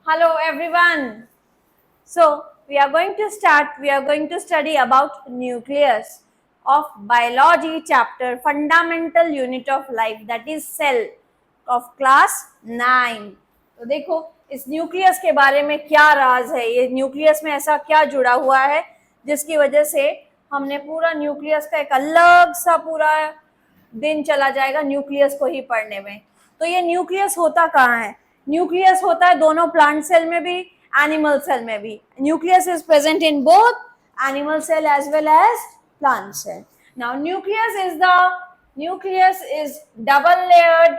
Hello everyone. So we are going to start. We are going to study about nucleus of biology chapter fundamental unit of life, that is cell of class 9. तो देखो इस nucleus के बारे में क्या राज है, ये nucleus में ऐसा क्या जुड़ा हुआ है जिसकी वजह से हमने पूरा न्यूक्लियस का एक अलग सा पूरा दिन चला जाएगा न्यूक्लियस को ही पढ़ने में। तो ये न्यूक्लियस होता कहाँ है? न्यूक्लियस होता है दोनों प्लांट सेल में भी, एनिमल सेल में भी। Nucleus is present in both animal cell as well as plant cell. Now nucleus is double layered,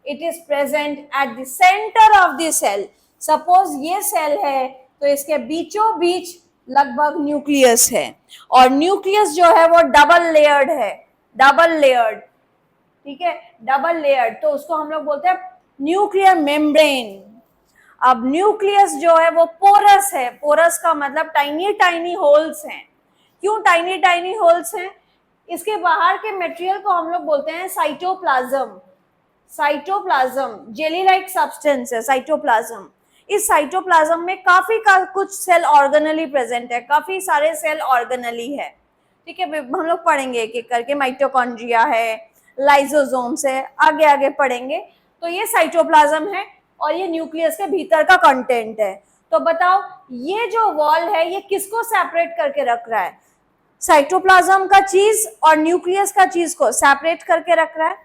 it is present at the centre of the cell. Suppose ये cell है तो इसके बीचों बीच लगभग न्यूक्लियस है, और न्यूक्लियस जो है वो डबल लेयर्ड है, डबल लेयर्ड, ठीक है, डबल लेयर्ड। तो उसको हम लोग बोलते हैं न्यूक्लियर मेम्ब्रेन। अब न्यूक्लियस जो है वो पोरस है, पोरस का मतलब टाइनी टाइनी होल्स हैं। क्यों टाइनी टाइनी होल्स हैं? इसके बाहर के मटेरियल को हम लोग बोलते हैं cytoplasm. Cytoplasm jelly like substance है साइटोप्लाज्म। इस साइटोप्लाज्म में काफी कुछ सेल ऑर्गेनली प्रेजेंट है, काफी सारे सेल ऑर्गेनली है, ठीक है। हम लोग पढ़ेंगे एक एक करके। माइटोकॉन्ड्रिया है, लाइसोसोम्स है, आगे आगे पढ़ेंगे। तो ये साइटोप्लाज्म है और ये न्यूक्लियस के भीतर का कंटेंट है। तो बताओ ये जो वॉल है ये किसको सेपरेट करके रख रहा है? साइटोप्लाज्म का चीज और न्यूक्लियस का चीज को सेपरेट करके रख रहा है।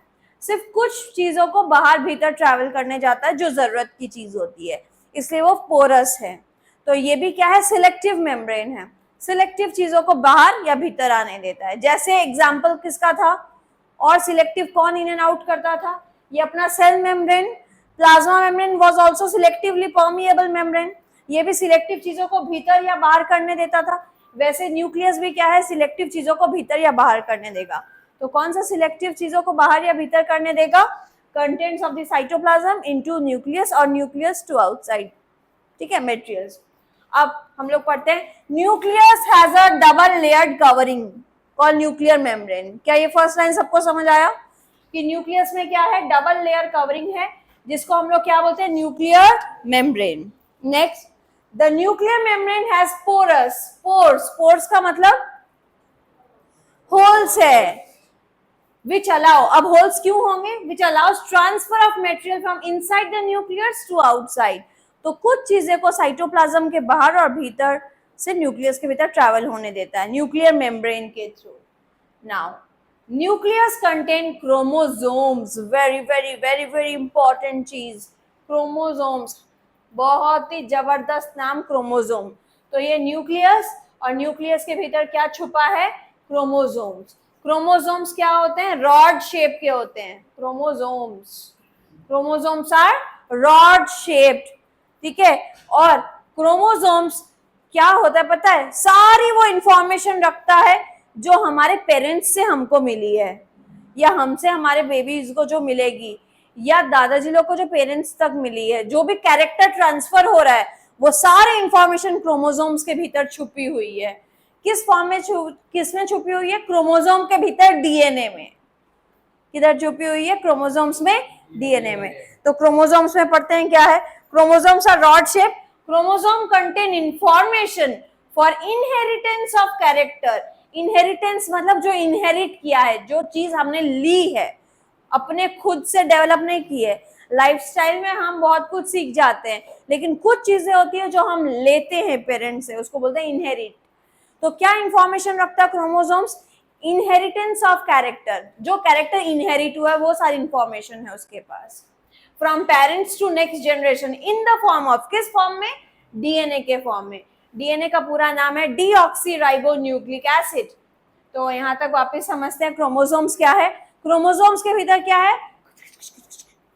सिर्फ कुछ चीजों को बाहर भीतर ट्रैवल करने जाता है जो जरूरत की चीज होती है, इसलिए वो पोरस है। तो ये भी क्या है? सिलेक्टिव मेम्ब्रेन है, सिलेक्टिव चीजों को बाहर या भीतर आने देता है। जैसे एग्जाम्पल किसका था? और सिलेक्टिव कौन इन एंड आउट करता था? ये अपना cell membrane. Plasma membrane was also selectively permeable membrane, ये भी सिलेक्टिव चीजों को भीतर या बाहर करने देता था। वैसे न्यूक्लियस भी क्या है? सिलेक्टिव चीजों को भीतर या बाहर करने देगा। तो कौन सा सिलेक्टिव चीजों को बाहर या भीतर करने देगा? Contents of the cytoplasm into nucleus और न्यूक्लियस टू आउटसाइड, ठीक है, मटेरियल्स। अब हम लोग पढ़ते हैं nucleus has a double layered covering called nuclear membrane. क्या ये फर्स्ट लाइन सबको समझ आया कि न्यूक्लियस में क्या है? डबल लेयर कवरिंग है, जिसको हम लोग क्या बोलते हैं? Nuclear membrane. Next, the nuclear membrane has pores. Pores का मतलब होल्स है, which allow, अब होल्स क्यों होंगे? which allows transfer of material from inside the nucleus to outside। तो कुछ चीजें को साइटोप्लाज्म के बाहर और भीतर से न्यूक्लियस के भीतर ट्रैवल होने देता है न्यूक्लियर मेम्ब्रेन के through. Now nucleus contain chromosomes, very very very very important चीज, क्रोमोसोम्स, बहुत ही जबरदस्त नाम क्रोमोसोम। तो ये न्यूक्लियस, और न्यूक्लियस के भीतर क्या छुपा है? क्रोमोसोम्स। क्रोमोसोम्स क्या होते हैं? रॉड शेप के होते हैं क्रोमोसोम्स आर रॉड शेप्ड, ठीक है। और क्रोमोसोम्स क्या होता है पता है? सारी वो इंफॉर्मेशन रखता है जो हमारे पेरेंट्स से हमको मिली है, या हमसे हमारे बेबीज को जो मिलेगी, या दादाजी लोग को जो पेरेंट्स तक मिली है, जो भी कैरेक्टर ट्रांसफर हो रहा है वो सारे इंफॉर्मेशन क्रोमोसोम्स के भीतर छुपी हुई है। किस फॉर्म में किसमें छुपी हुई है? क्रोमोसोम के भीतर, डीएनए में। किधर छुपी हुई है? क्रोमोसोम्स में, डीएनए में। तो क्रोमोसोम्स में पढ़ते हैं क्या है? Chromosomes are rod shape. Chromosome contain information for inheritance of character. Inheritance मतलब जो इनहेरिट किया है, जो चीज हमने ली है, अपने खुद से डेवलप नहीं की है। लाइफस्टाइल में हम बहुत कुछ सीख जाते हैं, लेकिन कुछ चीजें होती है जो हम लेते हैं पेरेंट्स से, उसको बोलते हैं इनहेरिट। तो क्या इंफॉर्मेशन रखता है क्रोमोसोम्स? इनहेरिटेंस ऑफ कैरेक्टर, जो कैरेक्टर इनहेरिट हुआ है वो सारी इंफॉर्मेशन है उसके पास। From parents to next generation in the form of, किस फॉर्म में? डीएनए के फॉर्म में। डीएनए का पूरा नाम है डीऑक्सीराइबोन्यूक्लिक एसिड। तो यहाँ तक वापस समझते हैं क्रोमोसोम्स क्या है। क्रोमोसोम्स के भीतर क्या है?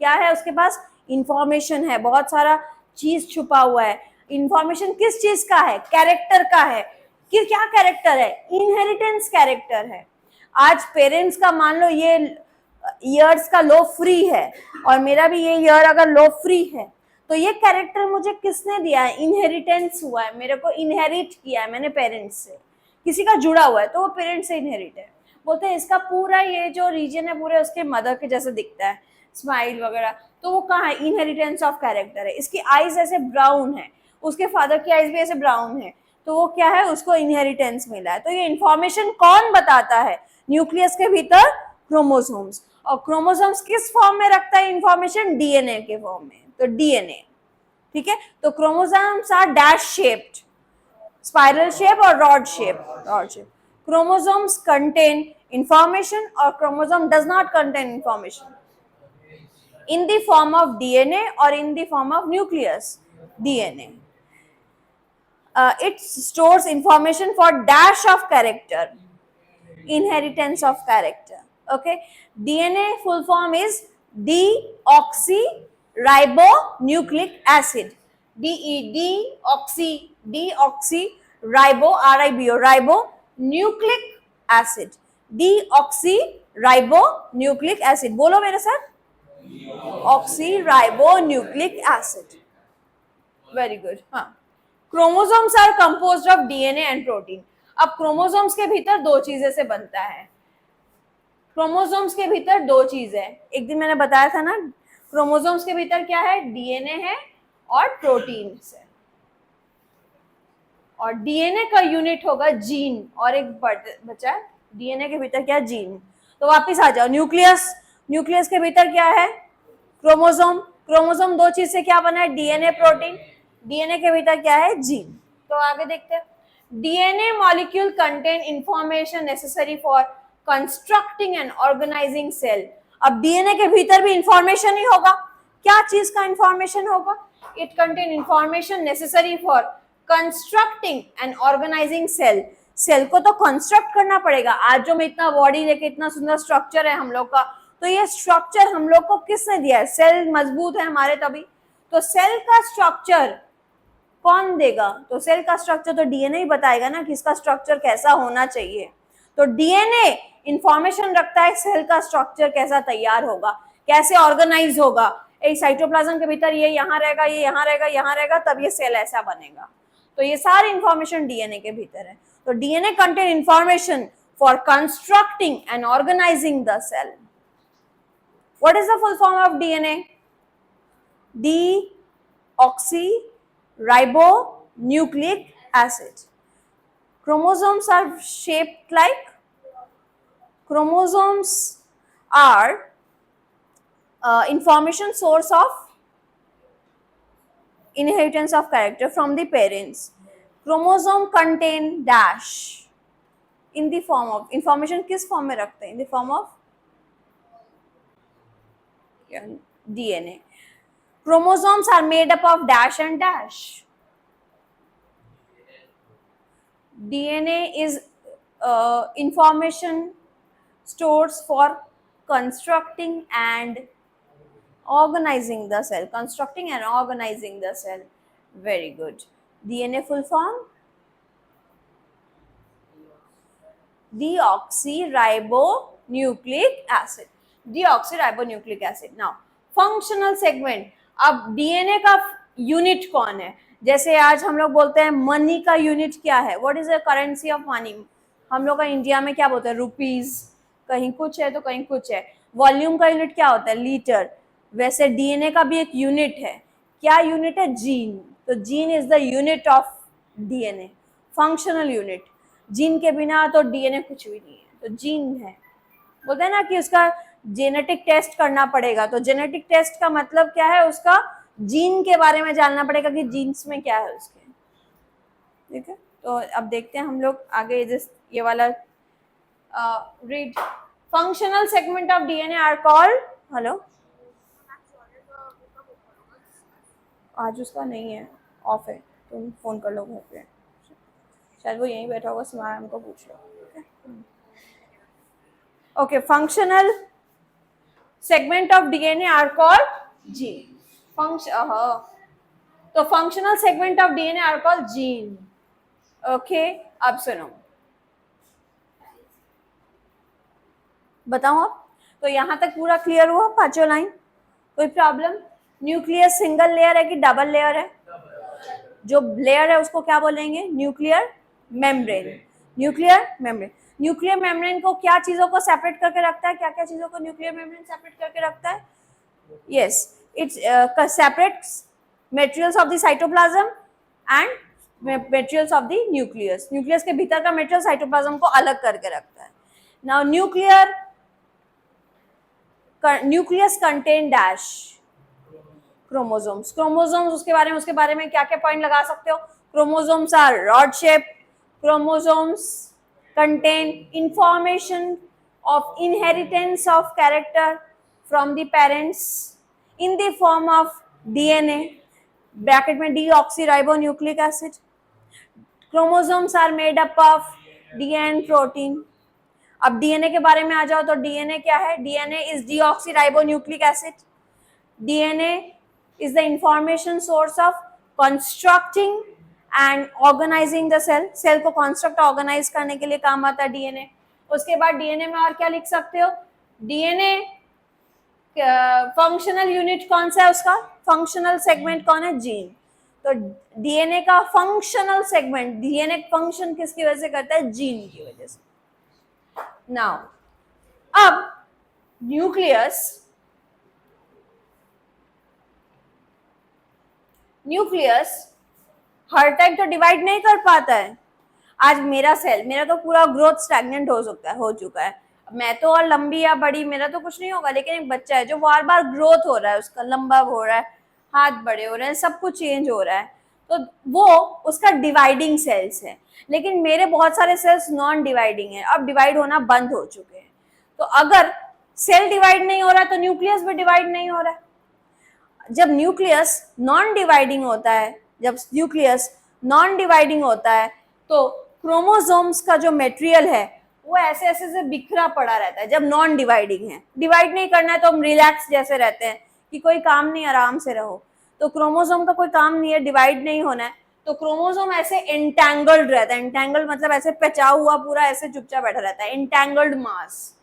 क्या है उसके पास? इंफॉर्मेशन है, बहुत सारा चीज छुपा हुआ है। इंफॉर्मेशन किस चीज का है? कैरेक्टर का है। कि क्या कैरेक्टर है? इनहेरिटेंस कैरेक्टर है। आज पेरेंट्स का मान लो ये ईयर्स का लो फ्री है, और मेरा भी ये ईयर अगर लो फ्री है, तो ये कैरेक्टर मुझे किसने दिया है? इनहेरिटेंस हुआ है, मेरे को इनहेरिट किया है मैंने पेरेंट्स से। किसी का जुड़ा हुआ है तो वो पेरेंट्स से इनहेरिट है। बोलते हैं इसका पूरा ये जो रीजन है पूरे उसके मदर के जैसे दिखता है, स्माइल वगैरह, तो वो कहाँ है, इनहेरिटेंस ऑफ कैरेक्टर है। इसकी आईज ऐसे ब्राउन है, उसके फादर की आईज भी ऐसे ब्राउन है, तो वो क्या है, उसको इनहेरिटेंस मिला है। तो ये इंफॉर्मेशन कौन बताता है, न्यूक्लियस के भीतर क्रोमोसोम्स। और क्रोमोसोम्स किस फॉर्म में रखता है इंफॉर्मेशन, डीएनए के फॉर्म में, तो डीएनए, ठीक है। तो chromosomes are dash shaped, spiral shape or rod shape, rod shape. Chromosomes contain information or chromosome does not contain information in the form of DNA or in the form of nucleus. DNA, it stores information for dash of character, inheritance of character. Okay, DNA full form is deoxyribonucleic acid, deoxyribonucleic acid, deoxyribonucleic acid, बोलो मेरे साथ, oxyribonucleic acid, very good. हाँ, chromosomes are composed of DNA and protein. अब chromosomes के भीतर दो चीजें से बनता है, क्रोमोसोम्स के भीतर दो चीज है, एक दिन मैंने बताया था ना, क्रोमोसोम्स के भीतर क्या है, डीएनए है और प्रोटीन है। और डीएनए का यूनिट होगा जीन, और एक बचा है डीएनए के भीतर क्या, जीन। तो वापिस आ जाओ, न्यूक्लियस, न्यूक्लियस के भीतर क्या है, क्रोमोसोम, क्रोमोसोम दो चीज से क्या बना है, डीएनए प्रोटीन, डीएनए के भीतर क्या है, जीन। तो आगे देखते हैं, DNA molecule contain information necessary for constructing and organizing cell. अब डीएनए के भीतर भी इंफॉर्मेशन ही होगा, क्या चीज का इंफॉर्मेशन होगा, it contain information necessary for constructing and organizing cell. Cell को तो कंस्ट्रक्ट करना पड़ेगा, आज जो में इतना बॉडी लेके इतना सुंदर स्ट्रक्चर है हम लोग का, तो ये स्ट्रक्चर हम लोग को किसने दिया है, सेल मजबूत है हमारे तभी, तो सेल का स्ट्रक्चर कौन देगा, तो सेल का स्ट्रक्चर तो डीएनए ही बताएगा ना कि इसका स्ट्रक्चर कैसा होना चाहिए। तो डीएनए इंफॉर्मेशन रखता है सेल का स्ट्रक्चर कैसा तैयार होगा, कैसे ऑर्गेनाइज होगा, एक साइटोप्लाज्म के भीतर ये यहाँ रहेगा, ये यहाँ रहेगा, यहाँ रहेगा, तब ये सेल ऐसा बनेगा। तो ये सारी इंफॉर्मेशन डीएनए के भीतर है। तो DNA contain information for constructing and organizing the cell. What is the full form of DNA, deoxyribonucleic acid. Chromosomes are shaped like, chromosomes are information source of inheritance of character from the parents. Chromosome contain dash in the form of, information किस फॉर्म में रखते हैं, in the form of DNA. Chromosomes are made up of dash and dash. DNA is information stores for constructing and organizing the cell. Constructing and organizing the cell. Very good. DNA full form? Deoxyribonucleic acid. Deoxyribonucleic acid. Now, functional segment. अब DNA का unit कौन है, जैसे आज हम लोग बोलते हैं मनी का यूनिट क्या है, what is the currency of money, हम लोग का इंडिया में क्या बोलते हैं, रुपीज, कहीं कुछ है तो कहीं कुछ है। वॉल्यूम का यूनिट क्या होता है, लीटर। वैसे डीएनए का भी एक यूनिट है, क्या यूनिट है, जीन। तो gene is the unit of DNA, functional unit. Gene के बिना तो डीएनए कुछ भी नहीं है, तो जीन है। बोलते हैं ना कि उसका जेनेटिक टेस्ट करना पड़ेगा, तो जेनेटिक टेस्ट का मतलब क्या है, उसका जीन के बारे में जानना पड़ेगा कि जीन्स में क्या है उसके, ठीक है। तो अब देखते हैं हम लोग आगे, ये वाला read, functional segment of DNA are called, hello, आज उसका नहीं है, ऑफ है, तुम फोन कर लो घर पे, शायद वो यहीं बैठा होगा, सुना हमको पूछ लो। Okay, functional segment of DNA are called gene. तो functional segment of DNA are called gene. Okay, अब सुनो, बताओ आप, तो यहां तक पूरा क्लियर हुआ, पांचों लाइन, कोई प्रॉब्लम? न्यूक्लियस सिंगल लेयर है कि डबल लेयर है? जो लेयर है उसको क्या बोलेंगे, nuclear membrane. Nuclear membrane, nuclear membrane को क्या चीजों को सेपरेट करके रखता है, क्या क्या चीजों को न्यूक्लियर मेम्ब्रेन सेपरेट करके रखता है, yes, it separates materials of the cytoplasm and materials of the nucleus. nucleus के भीतर का material cytoplasm को अलग करके रखता है. now nucleus contain dash chromosomes. chromosomes उसके बारे में क्या क्या पॉइंट लगा सकते हो? chromosomes are rod shape. chromosomes contain information of inheritance of character from the parents in the form of DNA, bracket में deoxyribonucleic acid. chromosomes are made up of DNA protein. अब डीएनए के बारे में आ जाओ तो डीएनए क्या है? DNA is deoxyribonucleic acid. DNA is the information source of constructing and organizing the cell. Cell को construct organize करने के लिए काम आता है डीएनए. उसके बाद डीएनए में और क्या लिख सकते हो? डीएनए फंक्शनल यूनिट कौन सा है उसका? फंक्शनल सेगमेंट कौन है? जीन. तो डीएनए का फंक्शनल सेगमेंट, डीएनए फंक्शन किसकी वजह से करता है? जीन की वजह से. नाउ अब न्यूक्लियस हर टाइम तो डिवाइड नहीं कर पाता है. आज मेरा तो पूरा ग्रोथ स्टैग्नेंट हो चुका है. मैं तो और लंबी या बड़ी, मेरा तो कुछ नहीं होगा, लेकिन एक बच्चा है जो बार बार ग्रोथ हो रहा है, उसका लंबा हो रहा है, हाथ बड़े हो रहे हैं, सब कुछ चेंज हो रहा है, तो वो उसका डिवाइडिंग सेल्स है. लेकिन मेरे बहुत सारे सेल्स नॉन डिवाइडिंग है, अब डिवाइड होना बंद हो चुके हैं. तो अगर सेल डिवाइड नहीं हो रहा है तो न्यूक्लियस भी डिवाइड नहीं हो रहा है. जब न्यूक्लियस नॉन डिवाइडिंग होता है तो क्रोमोसोम्स का जो मटेरियल है वो ऐसे ऐसे से बिखरा पड़ा रहता है. जब नॉन डिवाइडिंग है, डिवाइड नहीं करना है तो हम रिलैक्स जैसे रहते हैं कि कोई काम नहीं, आराम से रहो. तो क्रोमोसोम का कोई काम नहीं है, डिवाइड नहीं होना है, तो क्रोमोसोम ऐसे एंटैंगल्ड रहता है. एंटैंगल्ड मतलब ऐसे पेचा हुआ पूरा ऐसे चुपचाप बैठा रहता है, एंटैंगल्ड मास.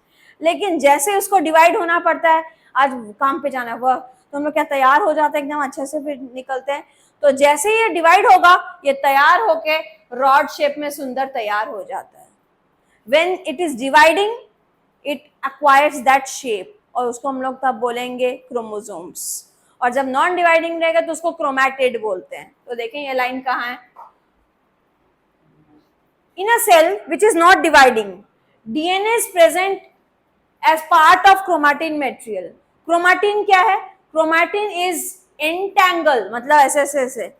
लेकिन जैसे उसको डिवाइड होना पड़ता है, आज काम पे जाना है वह, तो हम लोग क्या तैयार हो जाते हैं एकदम अच्छे से, फिर निकलते हैं. तो जैसे ये डिवाइड होगा, ये तैयार होके रॉड शेप में सुंदर तैयार हो जाता है. When it is dividing, it acquires that shape, और उसको हम लोग तब बोलेंगे क्रोमोसोम्स. और जब नॉन डिवाइडिंग रहेगा तो उसको क्रोमैटिड बोलते हैं. तो देखें ये लाइन कहाँ है? In a cell which is not dividing, DNA is present as part of chromatin material. Chromatin क्या है? Chromatin is entangled, मतलब ऐसे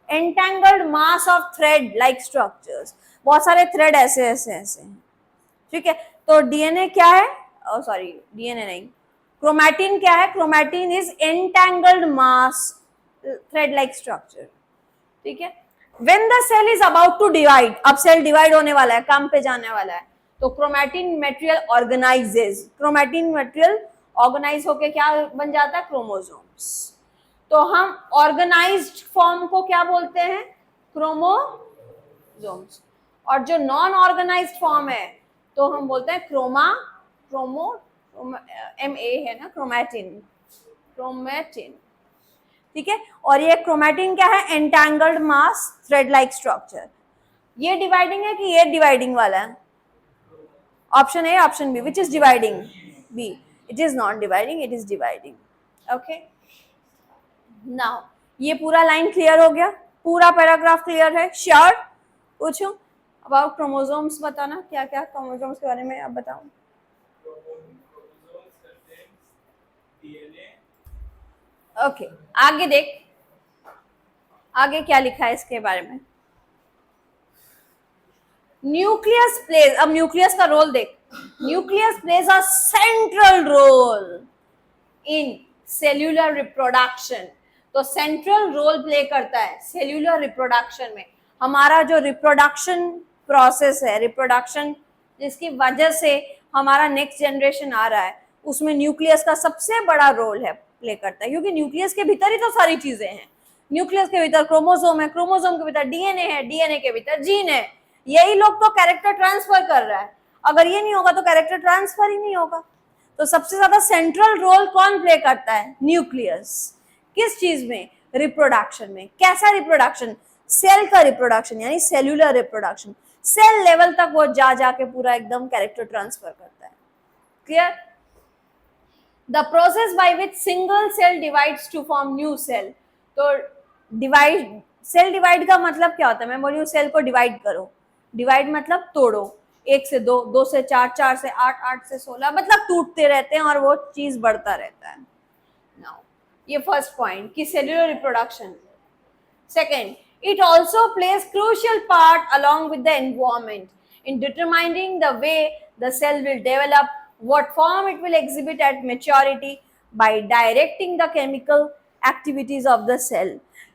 entangled mass of thread like structures. बहुत सारे थ्रेड ऐसे हैं. ठीक है. तो डीएनए क्या है? सॉरी, डीएनए नहीं, क्रोमैटिन क्या है? Chromatin is entangled mass thread like structure. ठीक है. When the cell is about to divide, अब सेल डिवाइड होने वाला है, काम पे जाने वाला है, तो chromatin material organizes. Chromatin material organize होके क्या बन जाता है? क्रोमोसोम्स. तो हम ऑर्गेनाइज्ड फॉर्म को क्या बोलते हैं? क्रोमोसोम्स. और जो नॉन ऑर्गेनाइज्ड फॉर्म है तो हम बोलते हैं MA है ना, क्रोमैटिन. ठीक है. और ये क्रोमैटिन क्या है? Entangled mass thread like structure. ये डिवाइडिंग है कि ये डिवाइडिंग वाला है? Option A, option B. Which is dividing? B. It is not dividing, it is dividing. Okay. Now ये पूरा लाइन क्लियर हो गया? पूरा पैराग्राफ क्लियर है? श्योर? पूछूं अबाउट क्रोमोसोम्स, बताना क्या क्या क्रोमोसोम्स के बारे में आप बताओ. ओके. आगे देख, आगे क्या लिखा है इसके बारे में. न्यूक्लियस प्लेज, अब न्यूक्लियस का रोल देख. Nucleus plays a central role in cellular reproduction. तो सेंट्रल रोल प्ले करता है सेल्यूलर रिप्रोडक्शन में. हमारा जो रिप्रोडक्शन प्रोसेस है, रिप्रोडक्शन जिसकी वजह से हमारा नेक्स्ट जनरेशन आ रहा है, उसमें न्यूक्लियस का सबसे बड़ा रोल है, प्ले करता है. क्योंकि न्यूक्लियस के भीतर ही तो सारी चीजें हैं. न्यूक्लियस के भीतर क्रोमोसोम है, क्रोमोसोम के भीतर डीएनए है, डीएनए के भीतर जीन है. यही लोग तो कैरेक्टर ट्रांसफर कर रहा है. अगर ये नहीं होगा तो कैरेक्टर ट्रांसफर ही नहीं होगा. तो सबसे ज्यादा सेंट्रल रोल कौन प्ले करता है? न्यूक्लियस. किस चीज में? रिप्रोडक्शन में. कैसा रिप्रोडक्शन? सेल का रिप्रोडक्शन, यानी सेल्यूलर रिप्रोडक्शन. सेल लेवल तक वो जाके पूरा एकदम कैरेक्टर ट्रांसफर करता है. Clear? The process by which single cell divides to form new cell. तो डिवाइड, सेल डिवाइड का मतलब क्या होता है? मैं बोली हूँ सेल को डिवाइड करो, डिवाइड मतलब तोड़ो, 1 से 2, 2 से 4, 4 से 8, 8 से 16, मतलब टूटते रहते हैं और वो चीज बढ़ता रहता है। नाउ ये फर्स्ट पॉइंट कि cellular reproduction. Second, it also plays crucial part along with the environment in determining the way the cell will develop, what form it will exhibit at maturity by directing the chemical activities of the cell।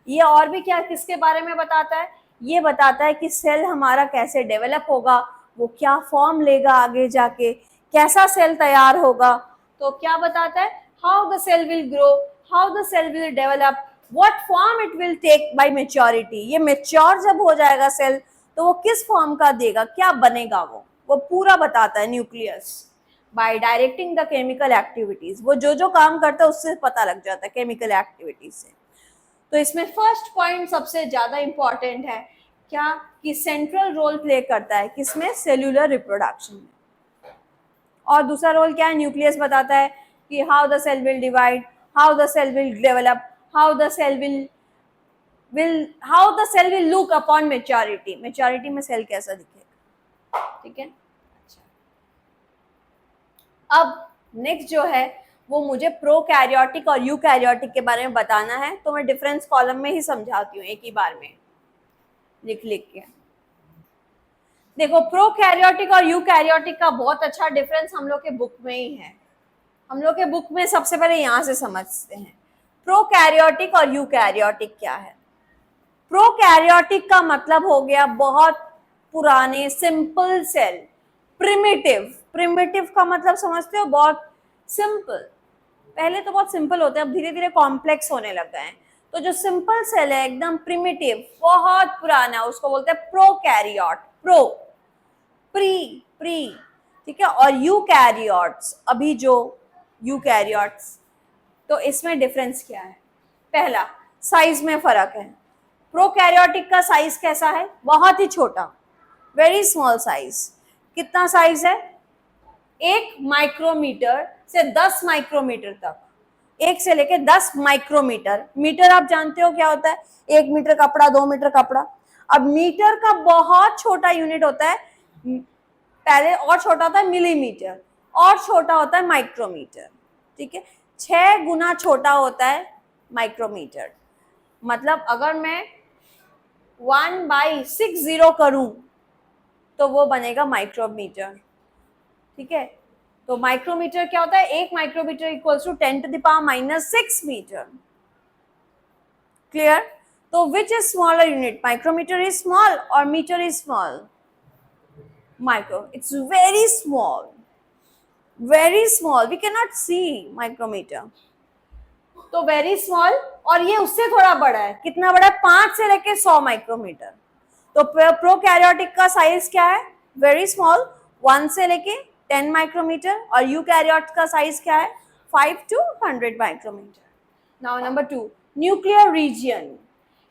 ये और भी क्या किसके बारे में बताता है? ये बताता है कि सेल हमारा कैसे डेवलप होगा, वो क्या फॉर्म लेगा आगे जाके, कैसा सेल तैयार होगा। तो क्या बताता है? How the cell will grow, how the cell will develop, what form it will take by maturity। ये मेच्योर जब हो जाएगा सेल तो वो किस फॉर्म का देगा, क्या बनेगा, वो पूरा बताता है nucleus. Bye directing the chemical activities, वो जो जो काम करता है उससे पता लग जाता है केमिकल एक्टिविटीज से। तो इसमें फर्स्ट पॉइंट सबसे ज्यादा इंपॉर्टेंट है क्या, कि सेंट्रल रोल प्ले करता है किसमें? सेल्यूलर रिप्रोडक्शन में। और दूसरा रोल क्या है? न्यूक्लियस बताता है कि how the cell will divide, how the cell will develop, how the cell will look upon maturity, maturity में सेल कैसा दिखेगा। ठीक है, अच्छा। अब नेक्स्ट जो है वो मुझे प्रोकैरियोटिक और यूकैरियोटिक के बारे में बताना है, तो मैं डिफरेंस कॉलम में ही समझाती हूँ एक ही बार में लिख के। देखो, प्रोकैरियोटिक और यूकैरियोटिक का बहुत अच्छा डिफरेंस हम लोग के बुक में ही है। हम लोग के बुक में सबसे पहले यहाँ से समझते हैं प्रोकैरियोटिक और यूकैरियोटिक क्या है। प्रोकैरियोटिक का मतलब हो गया बहुत पुराने सिंपल सेल, प्रिमिटिव। प्रिमिटिव का मतलब समझते हो? बहुत सिंपल। पहले तो बहुत सिंपल होते हैं, अब धीरे धीरे कॉम्प्लेक्स होने लग गए हैं। तो जो सिंपल सेल है एकदम प्रिमिटिव, बहुत पुराना, उसको बोलते हैं प्रोकैरियोट। प्री, ठीक है। और यूकैरियोट्स, अभी जो यूकैरियोट्स, तो इसमें डिफरेंस क्या है? पहला, साइज में फर्क है। प्रोकैरियोटिक का साइज कैसा है? बहुत ही छोटा, वेरी स्मॉल साइज। कितना साइज है? 1 माइक्रोमीटर से 10 माइक्रोमीटर तक, 1 से लेके 10 माइक्रोमीटर। मीटर आप जानते हो क्या होता है? 1 मीटर कपड़ा, 2 मीटर कपड़ा। अब मीटर का बहुत छोटा यूनिट होता है, पहले और छोटा होता है मिलीमीटर, और छोटा होता है माइक्रोमीटर। ठीक है, 6 गुना छोटा होता है माइक्रोमीटर। मतलब अगर मैं 1/60 करूं तो वो बनेगा माइक्रोमीटर। ठीक है, तो माइक्रोमीटर क्या होता है? 1 micrometre equals to 10⁻⁻6 metre. Clear? तो which is smaller unit? Micrometre is small और metre is small? Micro, it's very small, very small, we can not see micrometre. तो वेरी स्मॉल, और ये उससे थोड़ा बड़ा है। कितना बड़ा है? 5 से लेके 100 माइक्रोमीटर। तो प्रोकैरियोटिक का साइज क्या है? वेरी स्मॉल, 1 से लेके 10 माइक्रोमीटर। और यूकैरियोट का साइज क्या है? 5 to 100 micrometre. Now number 2, nuclear region.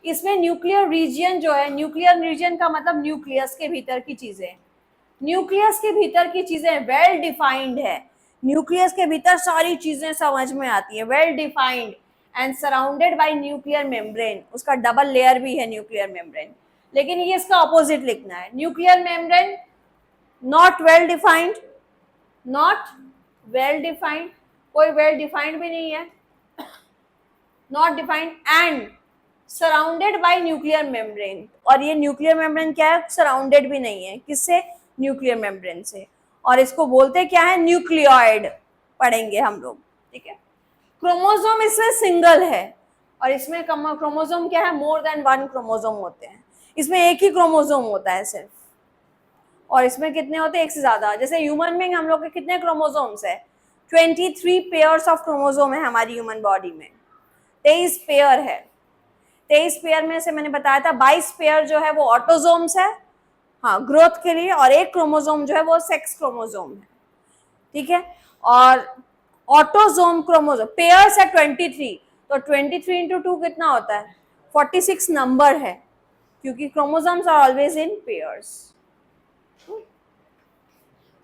इसमें न्यूक्लियर रीजियन जो है, न्यूक्लियर रीजियन का मतलब न्यूक्लियस के भीतर की चीजें, न्यूक्लियस के भीतर की चीजें वेल डिफाइंड है। न्यूक्लियस के भीतर सारी चीजें समझ में आती है, well defined and surrounded by nuclear membrane. उसका डबल लेयर भी है न्यूक्लियर मेम्ब्रेन, लेकिन ये इसका ऑपोजिट लिखना है। Nuclear membrane not well defined, not well defined, कोई वेल डिफाइंड भी नहीं है, not defined and surrounded by nuclear membrane. और ये न्यूक्लियर मेम्ब्रेन क्या है? सराउंडेड भी नहीं है, किससे? न्यूक्लियर मेम्ब्रेन से। और इसको बोलते क्या है? न्यूक्लियोइड, पढ़ेंगे हम लोग। ठीक है, क्रोमोसोम इसमें सिंगल है, और इसमें क्रोमोसोम क्या है? मोर देन 1 क्रोमोसोम होते हैं। इसमें एक ही क्रोमोसोम होता है सिर्फ, और इसमें कितने होते हैं? एक से ज्यादा। जैसे ह्यूमन में हम लोग के कितने क्रोमोसोम्स है? 23 पेयर्स ऑफ क्रोमोसोम है हमारी ह्यूमन बॉडी में, 23 पेयर है। 23 पेयर में से मैंने बताया था 22 पेयर जो है वो ऑटोसोम्स है, हाँ, ग्रोथ के लिए, और एक क्रोमोसोम जो है वो सेक्स क्रोमोसोम है। ठीक है, और ऑटोसोम क्रोमोसोम पेयर्स है 23, तो 23 इंटू 2 कितना होता है? 46 नंबर है, क्योंकि chromosomes are always in pairs.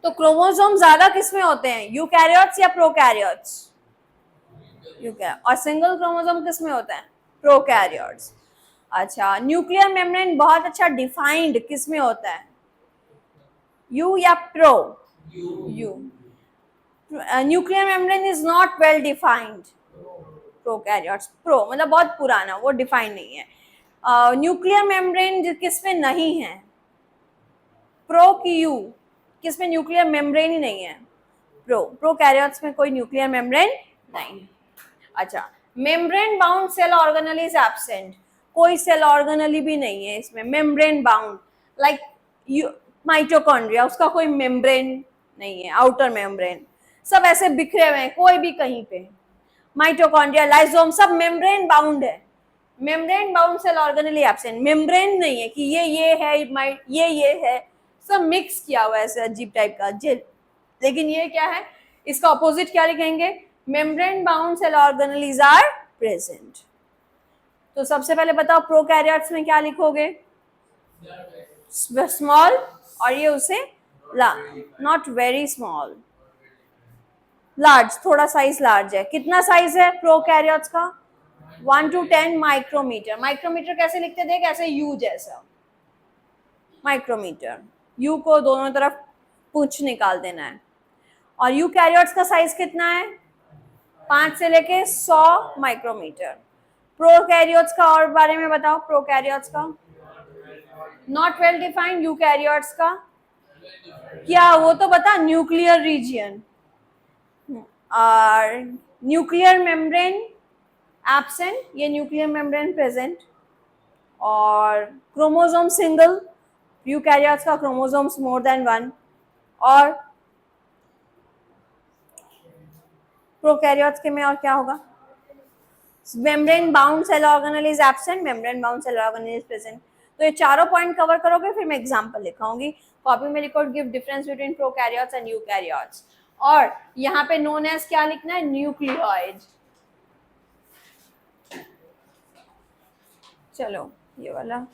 तो क्रोमोसोम ज्यादा किसमें होते हैं? यूकैरियोट्स या प्रोकैरियोट्स? और सिंगल क्रोमोसोम किस में होता है? प्रोकैरियोट्स। अच्छा, न्यूक्लियर मेम्ब्रेन बहुत अच्छा डिफाइंड किस में होता है? यू या pro? You. Nuclear membrane is not well defined. Prokaryotes. Pro मतलब बहुत पुराना, वो डिफाइंड नहीं है। न्यूक्लियर मेम्ब्रेन किस में नहीं है? प्रो की यू? किस में न्यूक्लियर मेम्ब्रेन ही नहीं है? प्रोकैरियोट्स में कोई न्यूक्लियर मेम्ब्रेन नहीं। अच्छा, membrane bound cell organelle is absent. कोई सेल ऑर्गेनेल भी नहीं है इसमें मेम्ब्रेन बाउंड, लाइक माइटोकॉन्ड्रिया, उसका कोई मेम्ब्रेन नहीं है, आउटर मेम्ब्रेन, सब ऐसे बिखरे हुए हैं, कोई भी कहीं पे। माइटोकॉन्ड्रिया, लाइसोम, सब मेम्ब्रेन बाउंड है। Membrane bound cell organelle absent, membrane नहीं है कि ये है, ये है, सब मिक्स किया हुआ है ऐसे अजीब टाइप का जेल। लेकिन ये क्या है, इसका ऑपोजिट क्या लिखेंगे? Membrane bound cell organelles are present. तो सबसे पहले बताओ प्रोकैरियोट्स में क्या लिखोगे? स्मॉल, और ये उसे नॉट वेरी स्मॉल, लार्ज, थोड़ा साइज लार्ज है। कितना साइज है प्रोकैरियोट्स का? 1 to 10 माइक्रोमीटर। माइक्रोमीटर कैसे लिखते देख, ऐसे यू जैसा माइक्रोमीटर, यू को दोनों तरफ पूंछ निकाल देना है। और यूकैरियोट्स का साइज कितना है? 5 से लेके 100 माइक्रोमीटर। प्रोकैरियोट्स का और बारे में बताओ, प्रोकैरियोट्स का? Not well defined. यूकैरियोट्स का क्या, वो तो बता, न्यूक्लियर रीजियन, और न्यूक्लियर मेम्ब्रेन एब्सेंट, ये न्यूक्लियर मेम्ब्रेन प्रेजेंट। और क्रोमोसोम सिंगल, यूकैरियोट्स का क्रोमोसोम्स मोर देन 1। और प्रोकैरियोट्स के में और क्या होगा? Membrane bound cell organelle is absent, membrane bound cell organelle is present. तो ये चारों पॉइंट कवर करोगे, फिर मैं एग्जांपल लिखाऊंगी। कॉपी में लिखो, give difference between prokaryotes and eukaryotes. और यहाँ पे नोन एज क्या लिखना है? न्यूक्लियोइड। चलो ये वाला